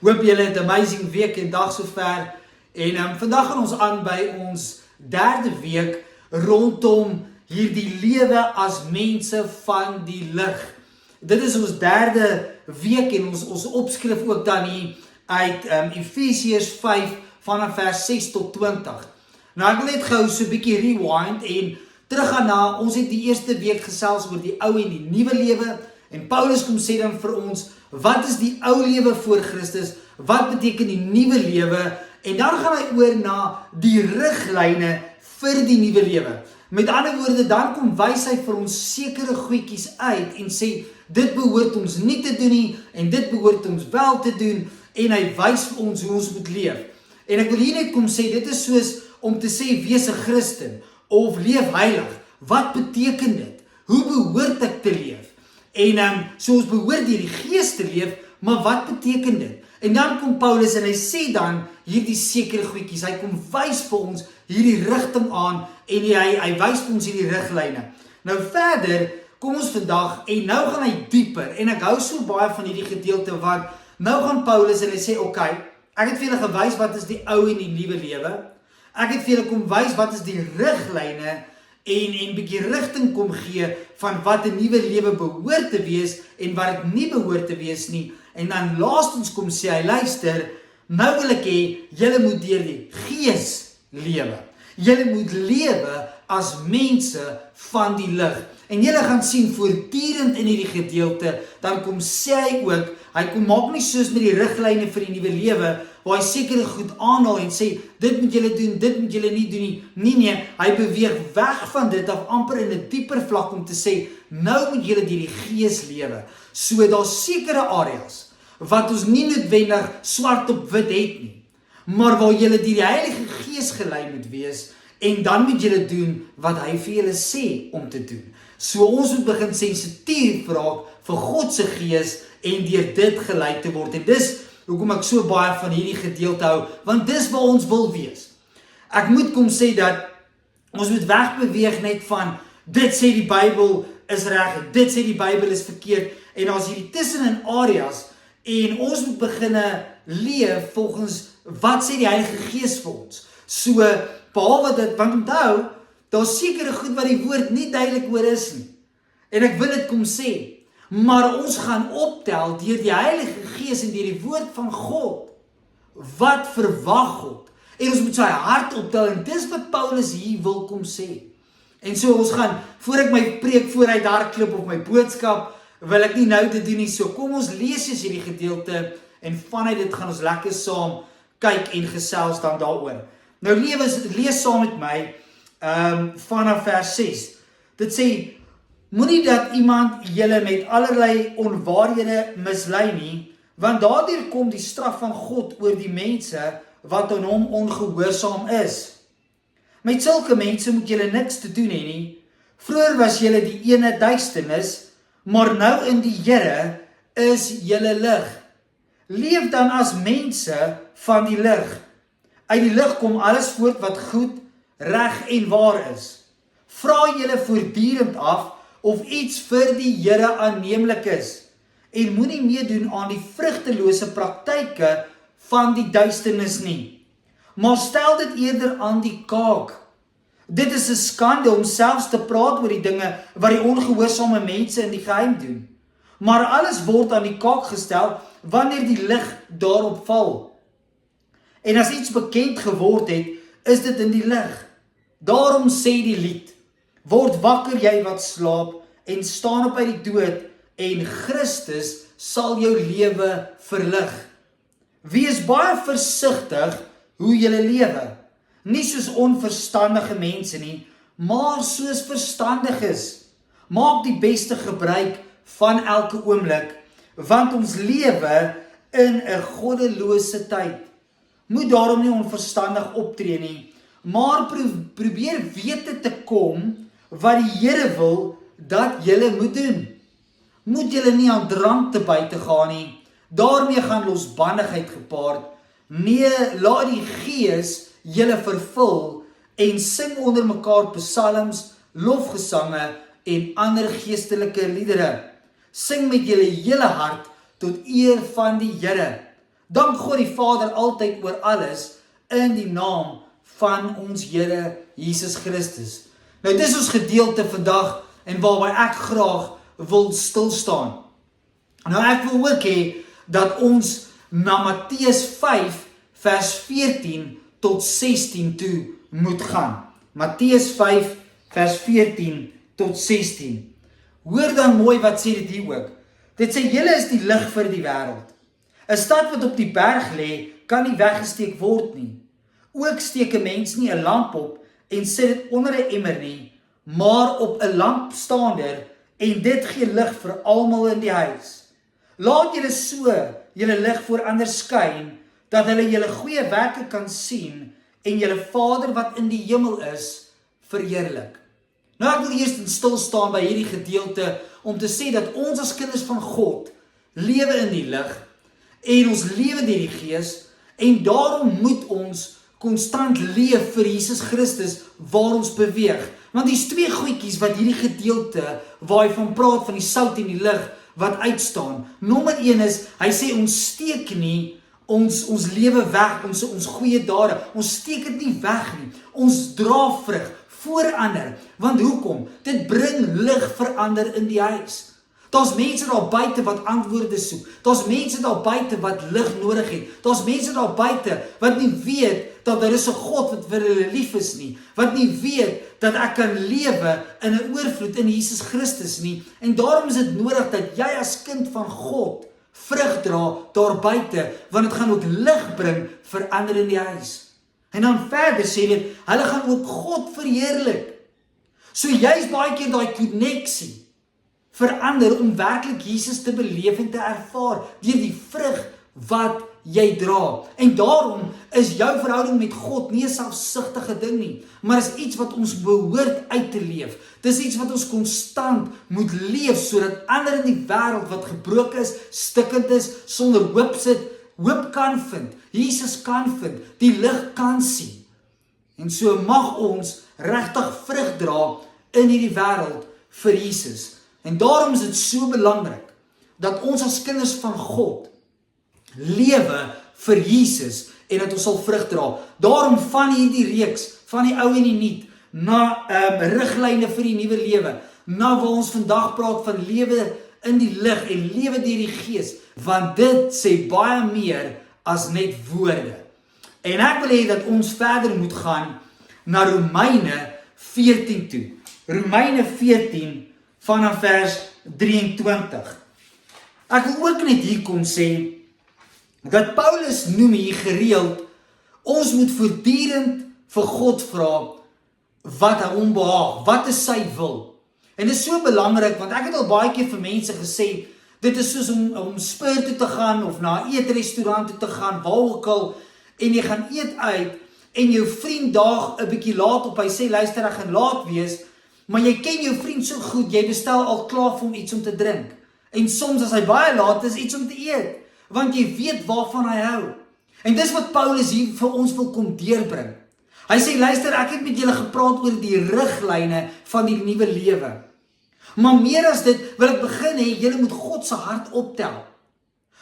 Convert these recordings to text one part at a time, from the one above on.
Hoop julle het 'n amazing week en dag sover. En vandag gaan ons aan by ons derde week rondom hierdie lewe as mense van die lig. Dit is ons derde week en ons opskrif ook dan hier uit Efesiërs 5 vanaf vers 6 tot 20. Nou ek wil net gou so 'n bietjie rewind en teruggaan na, ons het die eerste week gesels oor die ou en die nuwe lewe en Paulus kom sê dan vir ons, wat is die ou lewe voor Christus? Wat beteken die nuwe lewe? En dan gaan hy oor na die riglyne vir die nuwe lewe. Met ander woorde, dan kom wys hy vir ons sekere goedjies uit en sê, dit behoort ons nie te doen nie en dit behoort ons wel te doen en hy wys vir ons hoe ons moet leef. En ek wil hier net kom sê, dit is soos om te sê, wees 'n Christen of leef heilig. Wat beteken dit? Hoe behoort ek te leef? En so ons behoort deur die Gees te leef, maar wat beteken dit? En dan kom Paulus en hy sê dan hierdie sekere goedjies, hy kom wys vir ons hierdie rigting aan en hy wys vir ons hierdie riglyne. Nou verder, kom ons vandag en nou gaan hy dieper en ek hou so baie van hierdie gedeelte want nou gaan Paulus en hy sê, okay, ek het vir julle gewys wat is die ou en die nuwe lewe. Ek het vir julle kom wys wat is die riglyne en bietjie rigting kom gee van wat 'n nuwe lewe behoort te wees en wat dit nie behoort te wees nie. En dan laastens kom sê hy, luister, nou wil ek hê, julle moet deur die Gees lewe. Julle moet lewe as mense van die lig. En julle gaan sien voortdurend in hierdie gedeelte, dan kom sê hy ook, hy kom maak nie soos met die riglyne vir die nuwe lewe, waar hy sekere goed aanhaal en sê, dit moet julle doen, dit moet julle nie doen nie. Nee, hy beweeg weg van dit af, amper in 'n dieper vlak om te sê, nou moet julle deur die Gees lewe. So daar's sekere areas wat ons nie noodwendig swart op wit het nie, maar waar julle deur die Heilige Gees gelei moet wees, en dan moet julle doen wat hy vir julle sê om te doen. So ons moet begin sensitief raak vir God se Gees en deur dit gelei te word. En dis hoekom ek so baie van hierdie gedeelte hou, want dis waar ons wil wees. Ek moet kom sê dat ons moet wegbeweeg net van, dit sê die Bybel is reg, dit sê die Bybel is verkeerd, en as hierdie tussenin areas, en ons moet beginne leef volgens wat sê die Heilige Gees vir ons. So, behalwe dit, want onthou, daar's sekere goed wat die woord nie duidelik oor is nie. En ek wil dit kom sê, maar ons gaan optel deur die Heilige Gees en deur die woord van God. Wat verwag God? En ons moet sy hart optel en dis wat Paulus hier wil kom sê. En so ons gaan, voor ek my preek vooruit hardloop of my boodskap, wil ek nie nou te doen nie. So kom ons lees eens hierdie gedeelte en vanuit dit gaan ons lekker saam kyk en gesels dan daaroor. Nou lees saam met my vanaf vers 6. Dit sê, moenie dat iemand julle met allerlei onwaarhede mislei nie, want daardeur kom die straf van God oor die mense wat aan hom ongehoorsaam is. Met sulke mense moet julle niks te doen hê nie. Vroeër was julle die ene duisternis, maar nou in die Here is julle lig. Leef dan as mense van die lig. Uit die lig kom alles voort wat goed, reg en waar is. Vra julle voortdurend af of iets vir die Here aanneemlik is en moenie meedoen aan die vrugtelose praktyke van die duisternis nie. Maar stel dit eerder aan die kaak. Dit is 'n skande om selfs te praat oor die dinge wat die ongehoorsame mense in die geheim doen. Maar alles word aan die kaak gestel wanneer die lig daarop val. En as iets bekend geword het, is dit in die lig. Daarom sê die lied, word wakker jy wat slaap en staan op uit die dood en Christus sal jou lewe verlig. Wees baie versigtig hoe jy lewe. Nie soos onverstandige mense nie, maar soos verstandiges. Maak die beste gebruik van elke oomblik, want ons lewe in 'n goddelose tyd. Moet daarom nie onverstandig optree nie, maar probeer wete te kom wat die Here wil dat julle moet doen. Moet julle nie aan drank te buite gaan nie, daarmee gaan losbandigheid gepaard. Nee, laat die Gees julle vervul en sing onder mekaar psalms, lofgesange en ander geestelike liedere. Sing met julle hele hart tot eer van die Here. Dank God die Vader altyd oor alles in die naam van ons Here Jesus Christus. Nou dis ons gedeelte vandag en waarby ek graag wil stilstaan. Nou ek wil ook hê dat ons na Matteus 5 vers 14 tot 16 toe moet gaan. Matteus 5 vers 14 tot 16. Hoor dan mooi wat sê dit hier ook. Dit sê, julle is die lig vir die wêreld. 'n Stad wat op die berg lê, kan nie weggesteek word nie. Ook steek 'n mens nie 'n lamp op en sit dit onder 'n emmer nie, maar op 'n lampstaander en dit gee lig vir almal in die huis. Laat julle so julle lig voor ander skyn, dat hulle julle goeie werke kan sien en julle Vader wat in die hemel is, verheerlik. Nou ek wil eers stil staan by hierdie gedeelte om te sê dat ons as kinders van God lewe in die lig en ons lewe deur die Gees en daarom moet ons konstant leef vir Jesus Christus waar ons beweeg. Want dis twee goedjies wat hierdie gedeelte waar hy van praat van die sout en die lig wat uitstaan. Nommer 1 is, hy sê ons steek nie ons lewe weg, ons goeie dade. Ons steek dit nie weg nie. Ons dra vrug voor ander. Want hoekom? Dit bring lig vir ander in die huis. Daar's mense daar buite wat antwoorde soek. Daar's mense daar buite wat lig nodig het. Daar's mense daar buite wat nie weet dat daar is 'n God wat vir hulle lief is nie. Wat nie weet dat ek kan lewe in 'n oorvloed in Jesus Christus nie. En daarom is dit nodig dat jy as kind van God vrug dra daar buite, want dit gaan ook lig bring vir ander in die huis. En dan verder sê dit, hulle gaan ook God verheerlik. So jy's baie keer daai koneksie vir ander om werklik Jesus te beleef en te ervaar deur die vrug wat jy dra. En daarom is jou verhouding met God nie 'n selfsugtige ding nie, maar is iets wat ons behoort uit te leef. Dis iets wat ons konstant moet leef sodat ander in die wêreld wat gebroken is, stikkend is, sonder hoop sit, hoop kan vind, Jesus kan vind, die lig kan sien. En so mag ons regtig vrug dra in hierdie wêreld vir Jesus. En daarom is dit so belangrik dat ons as kinders van God lewe vir Jesus en dat ons sal vrug dra. Daarom van hierdie reeks, van die ou en die nuut, na riglyne vir die nuwe lewe, na waar ons vandag praat van lewe in die lig en lewe deur die Gees, want dit sê baie meer as net woorde. En ek wil hê dat ons verder moet gaan na Romeine 14 toe. Romeine 14 vanaf vers 23. Ek wil ook net hier kom sê dat Paulus noem hier gereeld, ons moet voortdurend vir God vra wat hom behaag, wat is sy wil. En dit is so belangrik, want ek het al baie keer vir mense gesê, dit is soos om spur toe te gaan, of na 'n eetrestaurant toe te gaan, waar ook al, en jy gaan eet uit, en jou vriend daag 'n bietjie laat op, hy sê, luister, ek gaan laat wees, maar jy ken jou vriend so goed, jy bestel al klaar vir hom iets om te drink. En soms as hy baie laat is, iets om te eet, want jy weet waarvan hy hou. En dis wat Paulus hier vir ons wil kom deurbring. Hy sê, luister, ek het met julle gepraat oor die riglyne van die nuwe lewe. Maar meer as dit, wil ek begin hê, julle moet God se hart optel.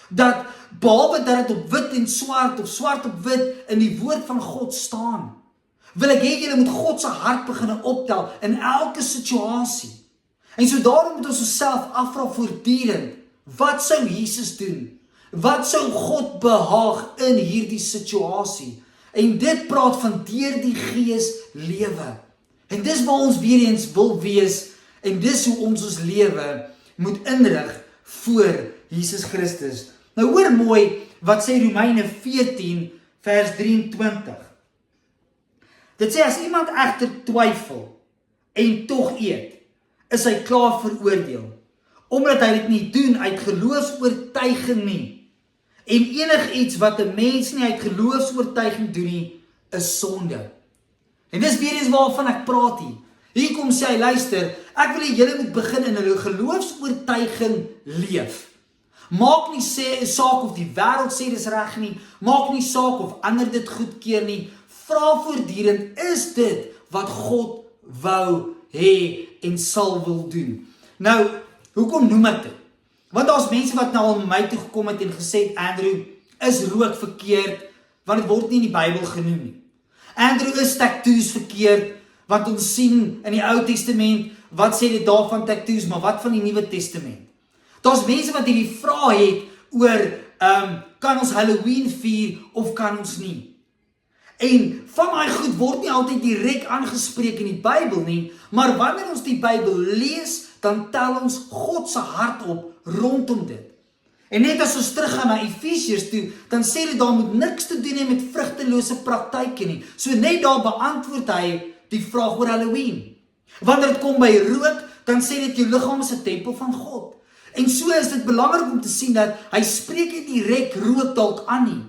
Dat, behalwe dat dit op wit en swart, of swart op wit, in die woord van God staan, wil ek hê, julle moet God se hart begin optel, in elke situasie. En so daarom moet ons onsself afvra voortdurend, wat sou Jesus doen? Wat sou God behaag in hierdie situasie? En dit praat van deur die Gees lewe. En dis waar ons weer eens wil wees, en dis hoe ons lewe moet inrig voor Jesus Christus. Nou hoor mooi wat sê Romeine 14 vers 23. Dit sê, as iemand egter twyfel en tog eet, is hy klaar veroordeel, omdat hy dit nie doen uit geloofsoortuiging nie. En enigiets wat 'n mens nie uit geloofsoortuiging doen nie, is sonde. En dis weer eens waarvan ek praat hier. Hier kom sê hy, luister, ek wil hê julle moet begin in hulle geloofsoortuiging leef. Maak nie saak of die wêreld sê dis reg nie, maak nie saak of ander dit goedkeur nie, vra voortdurend, is dit wat God wou hê en sal wil doen? Nou, hoekom noem ek dit? Want daar's mense wat nou al my toe gekom het en gesê het, Andrew, is rook verkeerd, want dit word nie in die Bybel genoem nie. Andrew, is tattoos verkeerd, want ons sien in die Ou Testament, wat sê dit daarvan tattoos, maar wat van die Nuwe Testament? Daar's mense wat hierdie vraag het oor, kan ons Halloween vier of kan ons nie? En van daai goed word nie altyd direk aangespreek in die Bybel nie, maar wanneer ons die Bybel lees, dan tel ons God se hart op rondom dit. En net as ons teruggaan na Efesiërs toe, dan sê dit daar moet niks te doen hê met vrugtelose praktyke nie. So net daar beantwoord hy die vraag oor Halloween. Wanneer dit kom by rook, dan sê dit jou liggaam is 'n tempel van God. En so is dit belangrik om te sien dat hy spreek nie direk rook dalk aan nie.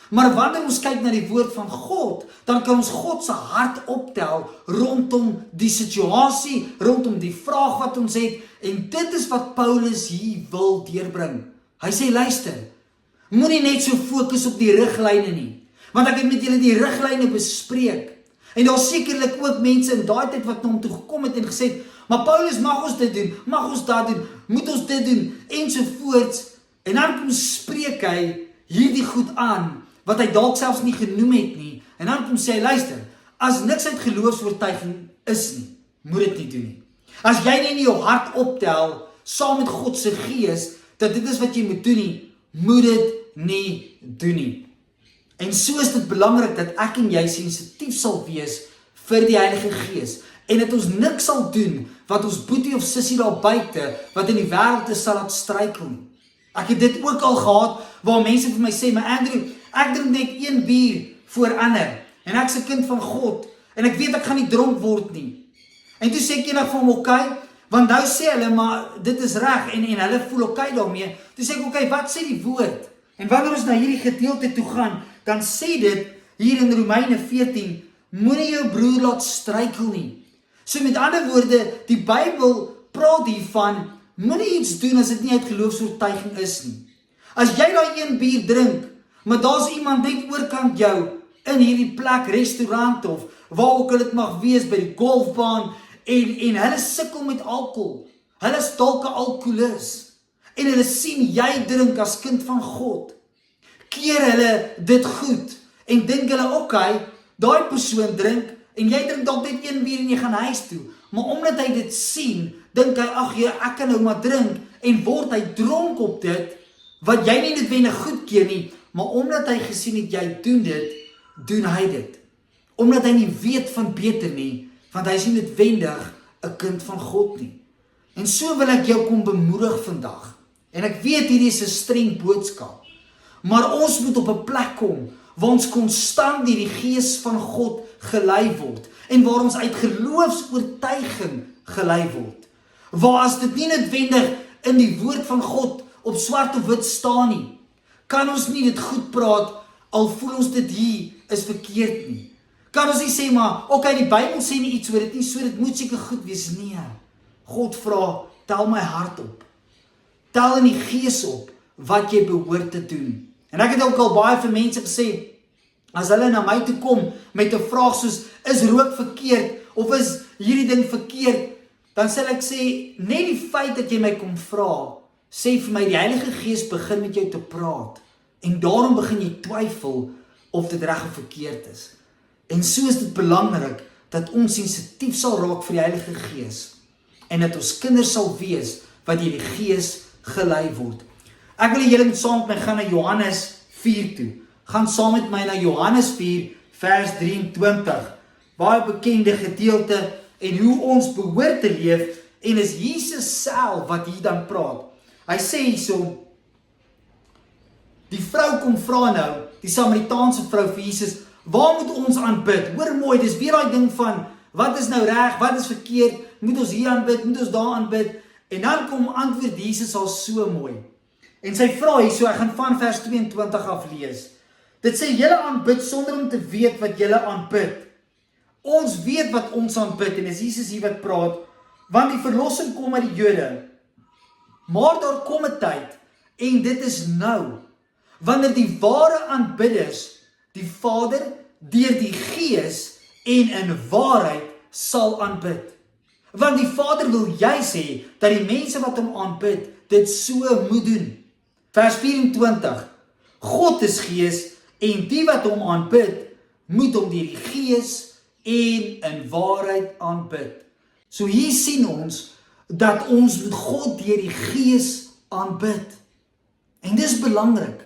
Maar wanneer ons kyk na die woord van God, dan kan ons God se hart optel rondom die situasie, rondom die vraag wat ons het, en dit is wat Paulus hier wil deurbring. Hy sê, luister, moenie net so fokus op die riglyne nie, want ek het met julle die riglyne bespreek, en daar sekerlik ook mense in daai tyd wat na hom toe gekom het en gesê het, maar Paulus, mag ons dit doen, mag ons dat doen, moet ons dit doen, ensovoorts, en dan kom spreek hy hierdie goed aan, wat hy dalk selfs nie genoem het nie, en dan kom sê hy, luister, as niks uit geloofsoortuiging is nie, moet dit nie doen nie. As jy nie in jou hart optel, saam met God se gees, dat dit is wat jy moet doen nie, moet dit nie doen nie. En so is dit belangrik dat ek en jy sensitief sal wees vir die Heilige Gees, en dat ons niks sal doen, wat ons boetie of sussie daar buite, wat in die wêreld is, sal laat struikel nie. Ek het dit ook al gehad, waar mense vir my sê, maar Andrew, ek drink net 1 bier voor ander, en ek's 'n kind van God, en ek weet ek gaan nie dronk word nie. En toe sê ek eendag van hom, okay, want nou sê hulle, maar dit is reg, en hulle voel okay daarmee, toe sê ek, okay, wat sê die woord? En wanneer ons na hierdie gedeelte toe gaan, dan sê dit, hier in Romeine 14, moenie jou broer laat struikel nie. So met ander woorde, die Bybel praat hiervan, moenie iets doen as dit nie uit geloofsoortuiging is nie. As jy daai 1 bier drink, maar daar's iemand net oorkant jou, in hierdie plek, restaurant of, waar ook al dit mag wees, by die golfbaan, en hulle sukkel met alkohol, hulle is dalk 'n alkoholus, en hulle sien jy drink as kind van God, keer hulle dit goed, en dink hulle, okay, daai persoon drink, en jy drink dalk net 1 bier en jy gaan huis toe, maar omdat hy dit sien, dink hy, ag ja, ek kan nou maar drink, en word hy dronk op dit, wat jy nie noodwendig goedkeur nie, maar omdat hy gesien het, jy doen dit, doen hy dit, omdat hy nie weet van beter nie, want hy is nie noodwendig 'n kind van God nie. En so wil ek jou kom bemoedig vandag, en ek weet hierdie is 'n streng boodskap, maar ons moet op 'n plek kom, waar ons konstant deur die Gees van God gelei word, en waar ons uit geloofsoortuiging gelei word, waar as dit nie noodwendig in die woord van God op swart of wit staan nie, kan ons nie dit goed praat, al voel ons dit hier is verkeerd nie. Kan ons nie sê, maar, okay, die Bybel sê nie iets oor dit nie, so dit moet seker goed wees. Nee, God vra, tel my hart op. Tel in die Gees op, wat jy behoort te doen. En ek het ook al baie vir mense gesê, as hulle na my toe kom, met 'n vraag soos, is rook verkeerd, of is hierdie ding verkeerd, dan sal ek sê, net die feit dat jy my kom vra, sê vir my, die Heilige Gees begin met jou te praat, en daarom begin jy twyfel, of dit reg of verkeerd is. En so is dit belangrik, dat ons sensitief sal raak vir die Heilige Gees, en dat ons kinders sal wees, wat deur die Gees gelei word. Ek wil julle saam met my gaan na Johannes 4 toe. Gaan saam met my na Johannes 4, vers 23, baie bekende gedeelte, en hoe ons behoort te leef, en is Jesus self wat hier dan praat. Hy sê hierso, die vrou kom vra nou, die Samaritaanse vrou vir Jesus, waar moet ons aanbid? Hoor mooi, dis weer daai ding van, wat is nou reg, wat is verkeerd, moet ons hier aanbid, moet ons daar aanbid, en dan kom antwoord Jesus al so mooi. En sy vra hier, so ek gaan van vers 22 af lees. Dit sê, julle aanbid sonder om te weet wat julle aanbid. Ons weet wat ons aanbid, en is Jesus hier wat praat, want die verlossing kom uit die Jode. Maar daar kom 'n tyd, en dit is nou, wanneer die ware aanbidders die Vader deur die Gees en in waarheid sal aanbid. Want die Vader wil juis hê dat die mense wat hom aanbid, dit so moet doen. Vers 24. God is gees en die wat hom aanbid, moet hom deur die gees en in waarheid aanbid. So hier sien ons dat ons moet God deur die gees aanbid. En dis belangrik.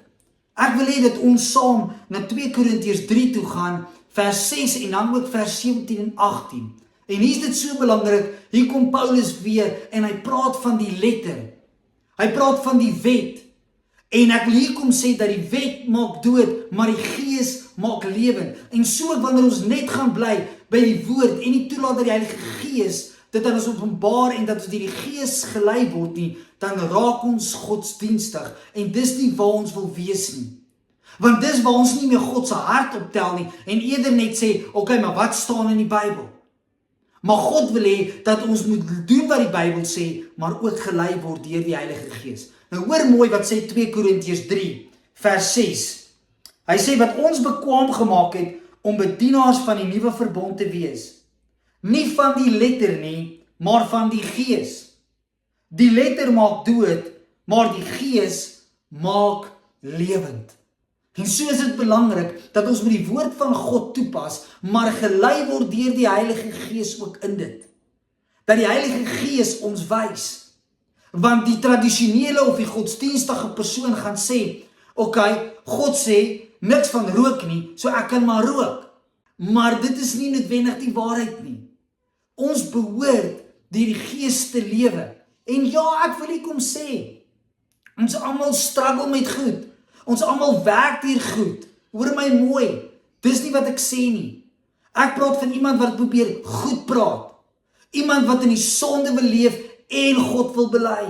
Ek wil hê dat ons saam na 2 Korintiërs 3 toe gaan, vers 6 en dan ook vers 17 en 18. En hier is dit so belangrik, hier kom Paulus weer en hy praat van die letter. Hy praat van die wet. En ek wil hier kom sê dat die wet maak dood, maar die gees maak lewend. En so wanneer ons net gaan bly by die woord en nie toelaat dat die Heilige Gees dit aan ons openbaar en dat ons deur die Gees gelei word nie, dan raak ons godsdienstig en dis nie waar ons wil wees nie. Want dis waar ons nie meer God se hart optel nie en eerder net sê, okay, maar wat staan in die Bybel? Maar God wil hê dat ons moet doen wat die Bybel sê, maar ook gelei word deur die Heilige Gees. Nou hoor mooi wat sê 2 Korintiërs 3 vers 6. Hy sê wat ons bekwaam gemaak het om bedienaars van die nuwe verbond te wees. Nie van die letter nie, maar van die Gees. Die letter maak dood, maar die Gees maak lewend. En so is dit belangrik dat ons met die woord van God toepas, maar gelei word deur die Heilige Gees ook in dit. Dat die Heilige Gees ons wys. Want die tradisionele of die godsdienstige persoon gaan sê, okay, God sê niks van rook nie, so ek kan maar rook. Maar dit is nie noodwendig die waarheid nie. Ons behoort deur die Gees te lewe. En ja, ek wil nie kom sê, ons almal struggle met goed. Ons almal werk hier goed. Hoor my mooi, dis nie wat ek sê nie. Ek praat van iemand wat probeer goed praat. Iemand wat in die sonde wil leef en God wil bely.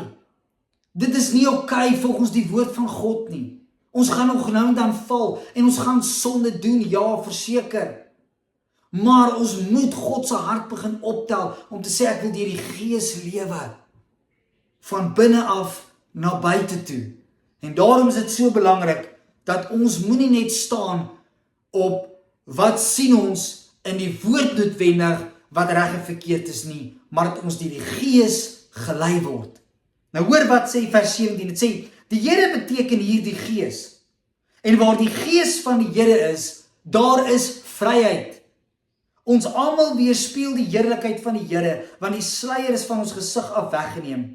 Dit is nie okay volgens die woord van God nie. Ons gaan nog nou en dan val en ons gaan sonde doen, ja, verseker. Maar ons moet God se hart begin optel om te sê ek wil deur die Gees lewe. Van binne af na buite toe. En daarom is dit so belangrik dat ons moenie net staan op wat sien ons in die woord noodwendig wat reg en verkeerd is nie, maar dat ons deur die Gees gelei word. Nou hoor wat sê vers 17, dit sê, die Here beteken hier die Gees. En waar die Gees van die Here is, daar is vryheid. Ons almal weerspieël die heerlikheid van die Here, want die sluier is van ons gesig af weggeneem.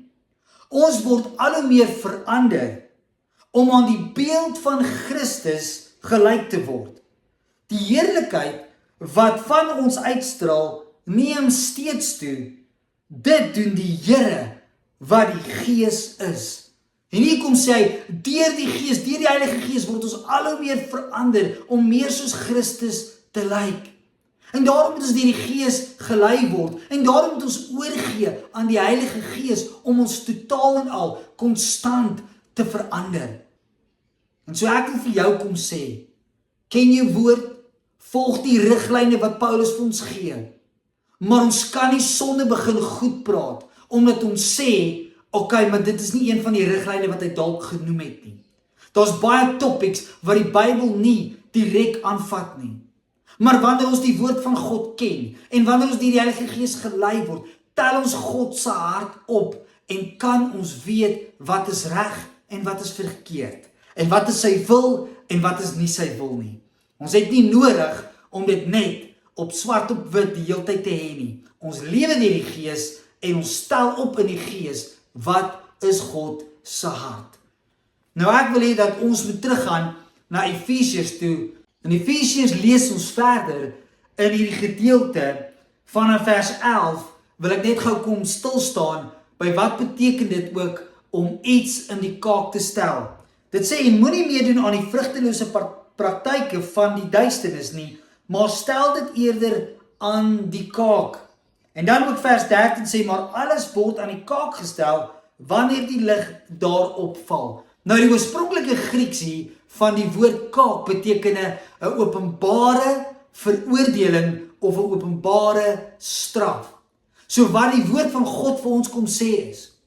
Ons word al hoe meer verander om aan die beeld van Christus gelyk te word. Die heerlikheid wat van ons uitstraal, neem steeds toe. Dit doen die Here wat die Gees is. En hier kom sê hy, deur die Gees, deur die Heilige Gees word ons al hoe meer verander om meer soos Christus te lyk. En daarom moet ons deur die Gees gelei word. En daarom moet ons oorgee aan die Heilige Gees om ons totaal en al konstant te verander. En so ek wil vir jou kom sê, ken jou woord, volg die riglyne wat Paulus vir ons gee. Maar ons kan nie sonde begin goed praat, omdat ons sê, okay, maar dit is nie een van die riglyne wat hy dalk genoem het nie. Daar's baie topics wat die Bybel nie direk aanvat nie. Maar wanneer ons die woord van God ken, en wanneer ons deur die Heilige Gees gelei word, tel ons God se hart op, en kan ons weet wat is reg en wat is verkeerd. En wat is sy wil en wat is nie sy wil nie. Ons het nie nodig om dit net op swart op wit die hele tyd te hê nie. Ons lewe deur die Gees en ons stel op in die Gees wat is God se hart. Nou ek wil hê dat ons moet teruggaan na Efesiërs toe. In Efesiërs lees ons verder in hierdie gedeelte vanaf vers 11 wil ek net gou kom stil staan by wat beteken dit ook om iets in die kaak te stel. Dit sê, jy moenie meedoen aan die vrugtelose praktyke van die duisternis nie, maar stel dit eerder aan die kaak. En dan ook vers 13 sê, maar alles word aan die kaak gestel, wanneer die lig daarop val. Nou die oorspronklike Grieks hier, van die woord kaak, beteken 'n openbare veroordeling, of 'n openbare straf. So wat die woord van God vir ons kom sê is,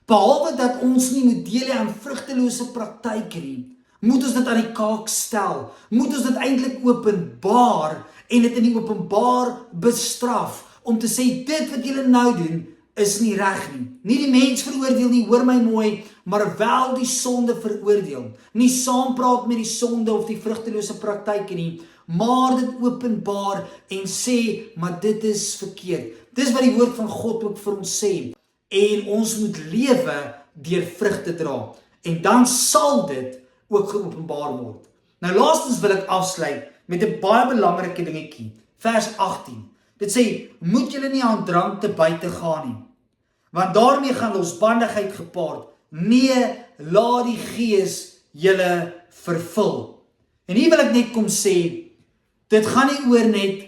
behalwe dat ons nie moet deel hê aan vrugtelose praktyke nie, moet ons dit aan die kaak stel, moet ons dit eintlik openbaar en dit in die openbaar bestraf, om te sê dit wat julle nou doen is nie reg nie. Nie die mens veroordeel nie, hoor my mooi, maar wel die sonde veroordeel. Nie saampraat met die sonde of die vrugtelose praktyke nie, maar dit openbaar en sê, maar dit is verkeerd. Dis wat die woord van God ook vir ons sê. En ons moet lewe deur vrug te dra. En dan sal dit ook geopenbaar word. Nou laastens wil ek afsluit met 'n baie belangrike dingetjie. Vers 18. Dit sê, moet julle nie aan drank te buite gaan nie, want daarmee gaan losbandigheid gepaard. Nee, laat die Gees julle vervul. En hier wil ek net kom sê, dit gaan nie oor net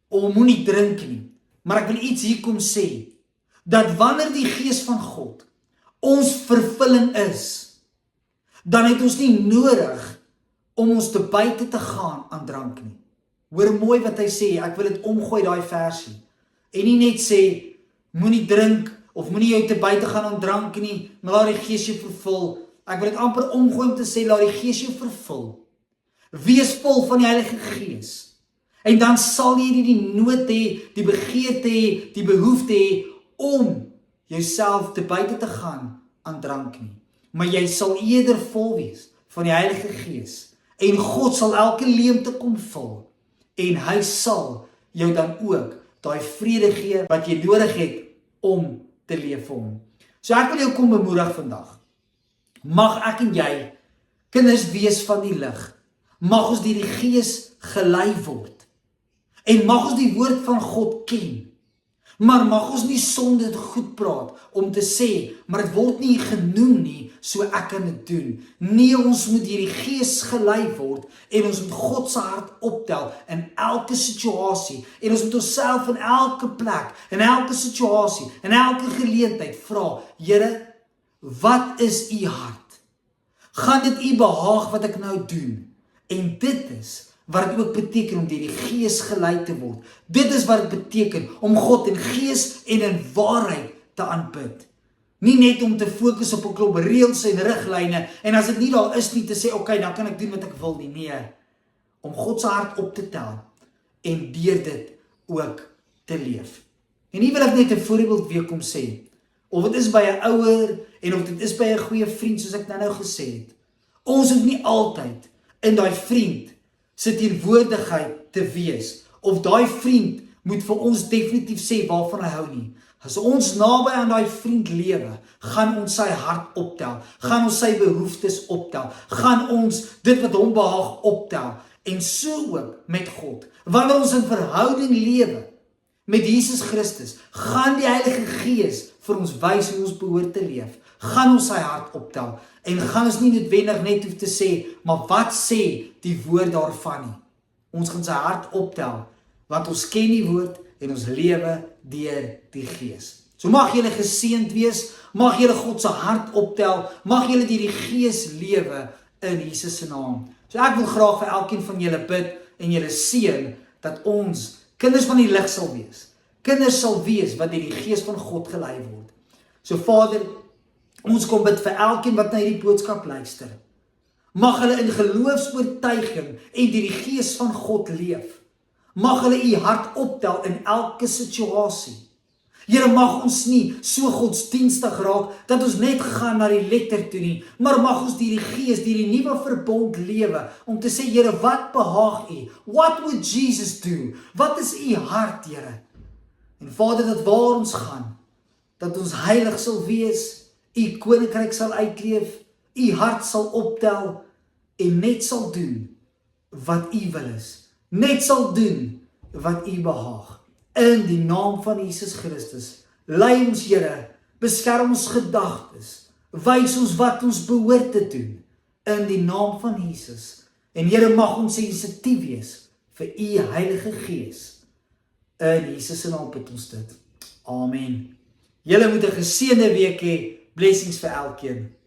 om moenie drink nie, maar ek wil iets hier kom sê, dat wanneer die Gees van God ons vervulling is, dan het ons nie nodig om ons te buite te gaan aan drank nie. Hoor mooi wat hy sê, ek wil dit omgooi daai versie. En nie net sê, moenie drink, of moenie jou te buite gaan aan drank nie, maar laat die Gees jou vervul. Ek wil dit amper omgooi om te sê, laat die Gees jou vervul. Wees vol van die Heilige Gees. En dan sal jy nie die nood hê, die begeerte hê, die behoefte hê, om jouself te buite te gaan aan drank nie. Maar jy sal eerder vol wees van die Heilige Gees. En God sal elke leemte kom vul. En hy sal jou dan ook daai vrede gee wat jy nodig het om te leef vir hom. So ek wil jou kom bemoedig vandag. Mag ek en jy kinders wees van die lig. Mag ons deur die Gees gelei word. En mag ons die woord van God ken. Maar mag ons nie sonde goed praat om te sê, maar dit word nie genoem nie, so ek kan dit doen. Nee, ons moet deur die Gees gelei word en ons moet God se hart optel in elke situasie en ons moet onsself in elke plek, in elke situasie, in elke geleentheid vra, Here, wat is u hart? Gaan dit u behaag wat ek nou doen? En dit is wat dit ook beteken om deur die Gees gelei te word. Dit is wat dit beteken om God in gees en in waarheid te aanbid. Nie net om te fokus op 'n klomp reëls en riglyne en as dit nie daar is nie te sê, okay, dan kan ek doen wat ek wil nie. Nee, om God se hart op te tel en deur dit ook te leef. En hier wil ek net 'n voorbeeld weer kom sê. Of dit is by 'n ouer en of dit is by 'n goeie vriend soos ek nou gesê het. Ons hoef nie altyd in daai vriend se teenwoordigheid te wees, of daai vriend moet vir ons definitief sê waarvan hy hou nie. As ons naby aan daai vriend lewe, gaan ons sy hart optel, gaan ons sy behoeftes optel, gaan ons dit wat hom behaag optel, en so ook met God. Wanneer ons in verhouding lewe met Jesus Christus, gaan die Heilige Gees vir ons wys hoe ons behoort te leef, gaan ons sy hart optel, en gaan ons nie noodwendig net hoef te sê, maar wat sê die woord daarvan nie. Ons gaan sy hart optel, want ons ken die woord, en ons lewe deur die Gees. So mag julle geseënd wees, mag julle God se hart optel, mag julle deur die Gees lewe in Jesus se naam. So ek wil graag vir elkeen van julle bid en julle seën dat ons kinders van die lig sal wees. Kinders sal wees wat deur die Gees van God gelei word. So Vader, ons kom bid vir elkeen wat na hierdie boodskap luister. Mag hulle in geloofsoortuiging en deur die Gees van God leef. Mag hulle u hart optel in elke situasie. Here, mag ons nie so godsdienstig raak, dat ons net gaan na die letter toe nie, maar mag ons deur die Gees, deur die nuwe verbond lewe, om te sê, Here, wat behaag u? What would Jesus do? Wat is u hart, Here? En Vader, dat waar ons gaan, dat ons heilig sal wees, u koninkryk sal uitleef, u hart sal optel, en net sal doen wat u wil is. Net sal doen wat u behaag. In die naam van Jesus Christus, lei ons, Here, beskerm ons gedagtes, wys ons wat ons behoort te doen, in die naam van Jesus. En Here, mag ons sensitief wees vir u Heilige Gees. In Jesus se naam bid ons dit. Amen. Julle moet 'n geseënde week hê. Blessings vir elkeen.